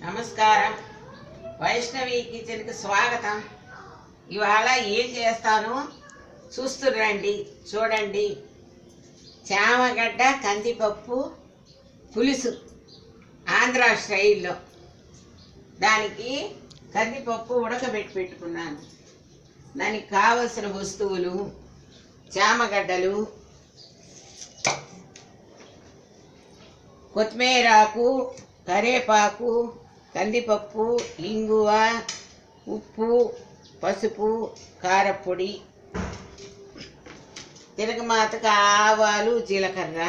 నమస్కారం. వైష్ణవి కిచెన్కి స్వాగతం. ఇవాళ ఏం చేస్తాను చూస్తురండి, చూడండి. చామగడ్డ కందిపప్పు పులుసు ఆంధ్ర స్టైల్లో. దానికి కందిపప్పు ఉడకబెట్టి పెట్టుకున్నాను. దానికి కావలసిన వస్తువులు: చామగడ్డలు, కొత్తిమీరాకు, కరివేపాకు, కందిపప్పు, ఇంగువ, ఉప్పు, పసుపు, కారపొడి, తిరగమాతకు ఆవాలు, జీలకర్ర,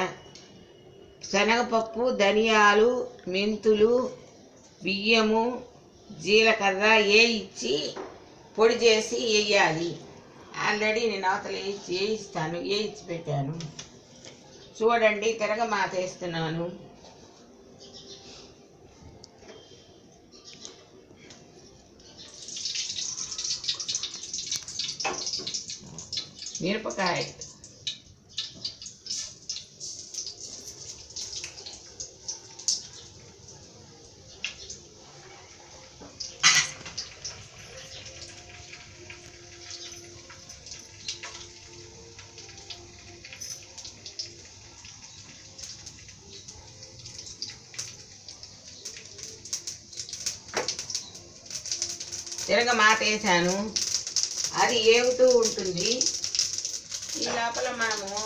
శనగపప్పు, ధనియాలు, మెంతులు, బియ్యము, జీలకర్ర వేయించి పొడి చేసి వేయాలి. ఆల్రెడీ నేను అవతల వేయించి పెట్టాను. చూడండి, తిరగమాత వేస్తున్నాను. మిరపకాయ, తిరగమాత వేసాను. అది ఏగుతూ ఉంటుంది. ఈ లోపల మనము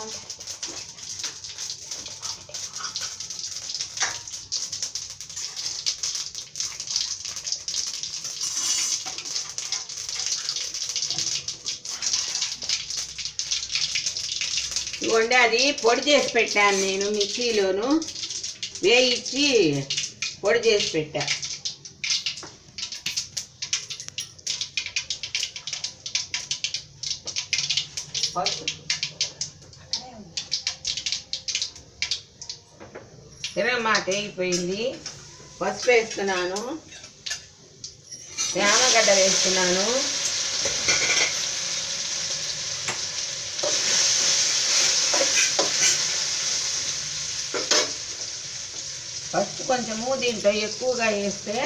ఇవ్వండి, అది పొడి చేసి పెట్టాను. నేను మిక్సీలోను వేయించి పొడి చేసి పెట్టా. తిరగమాత వేగిపోయింది. పసుపు వేస్తున్నాను, చామగడ్డ వేస్తున్నాను, పసుపు కొంచెము దీంట్లో ఎక్కువగా వేస్తే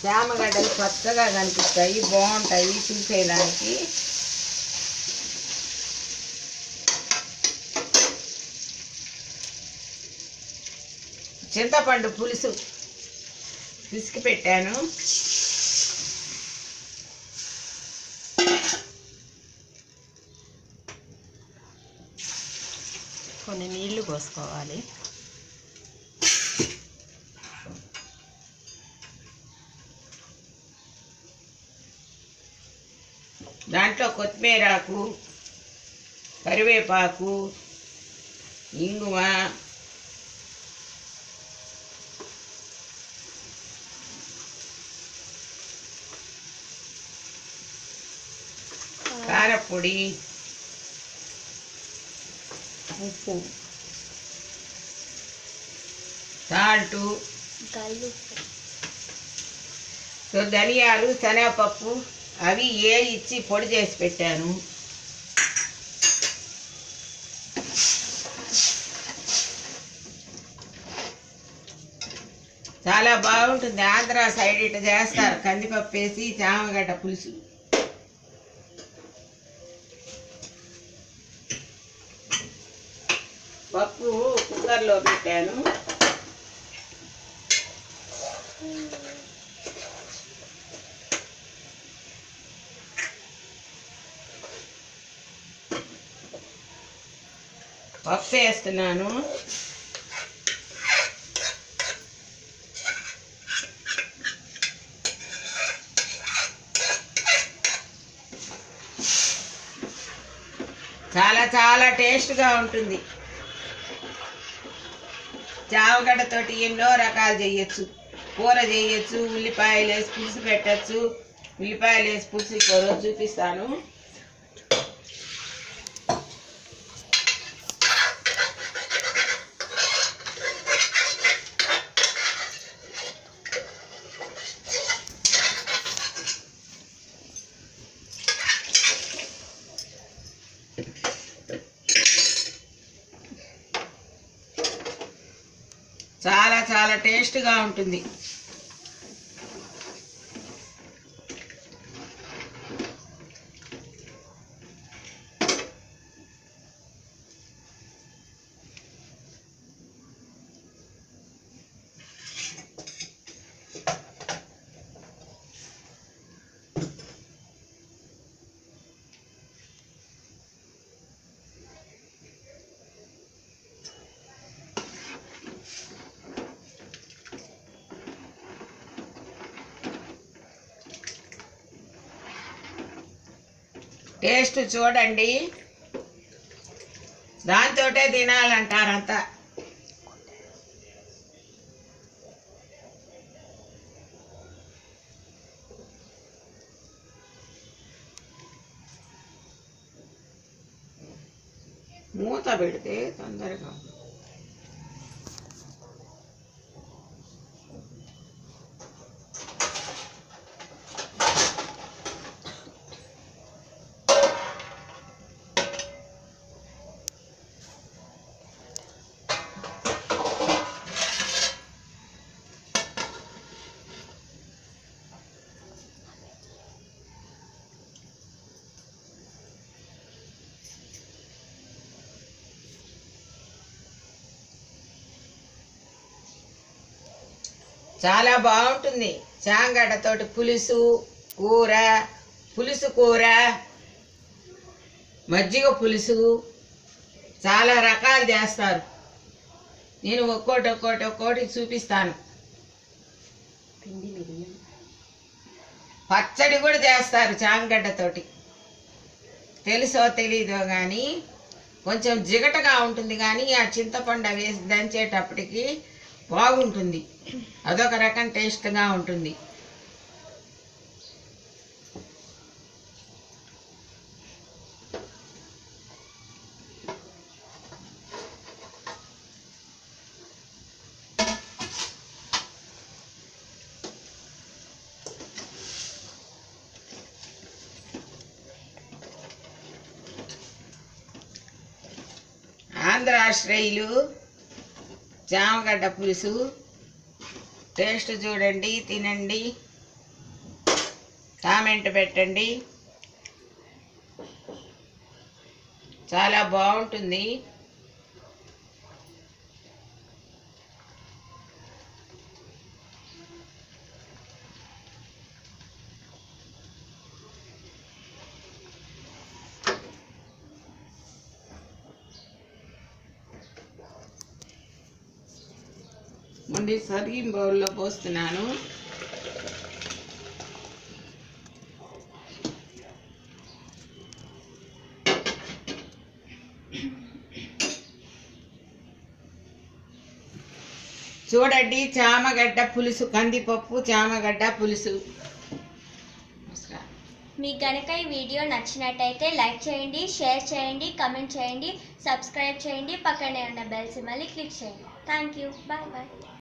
చామగడ్డలు పచ్చగా కనిపిస్తాయి, బాగుంటాయి చూసేదానికి. చింతపండు పులుసు పిసికి పెట్టాను. కొన్ని నీళ్లు పోసుకోవాలి. దాంట్లో కొత్తిమీరాకు, కరివేపాకు, ఇంగువ, కారపొడి, ఉప్పు, సాల్టు, ధనియాలు, శనగపప్పు అవి వేయించి పొడి చేసి పెట్టాను. చాలా బాగుంటుంది. ఆంధ్ర సైడ్ ఇట్లా చేస్తారు, కందిపప్పు వేసి చామగడ్డ పులుసు. పప్పు కుక్కర్లో పెట్టాను. పప్పు వేస్తున్నాను. చాలా చాలా టేస్ట్గా ఉంటుంది. చామగడ్డతోటి ఎన్నో రకాలు చేయొచ్చు. కూర చేయొచ్చు, ఉల్లిపాయలు వేసి పులుసు పెట్టచ్చు. ఉల్లిపాయలు వేసి పులుసు కూర చూపిస్తాను. చాలా చాలా టేస్ట్గా ఉంటుంది. టేస్ట్ చూడండి, దాంతోటే తినాలంటారంతా. మూత పెడితే తొందరగా. చాలా బాగుంటుంది చాంగడ్డతోటి పులుసు కూర, పులుసు కూర, మజ్జిగ పులుసు, చాలా రకాలు చేస్తారు. నేను ఒక్కోటి చూపిస్తాను. పచ్చడి కూడా చేస్తారు చాంగడ్డతోటి. తెలుసో తెలీదో కానీ కొంచెం జిగటగా ఉంటుంది, కానీ ఆ చింతపండు వేసి దంచేటప్పటికి బాగుంటుంది. అదొక రకం టేస్ట్గా ఉంటుంది. ఆంధ్ర స్టైలు చామగడ్డ పులుసు టేస్ట్ చూడండి, తినండి, కామెంట్ పెట్టండి. చాలా బాగుంటుంది. ముందు సర్వింగ్ బౌల్లో పోస్తున్నాను. చూడండి, చామగడ్డ పులుసు, కందిపప్పు చామగడ్డ పులుసు. మీకు కనుక ఈ వీడియో నచ్చినట్టయితే లైక్ చేయండి, షేర్ చేయండి, కమెంట్ చేయండి, సబ్స్క్రైబ్ చేయండి, పక్కనే ఉన్న బెల్ సింబల్ని క్లిక్ చేయండి. Thank you. Bye bye.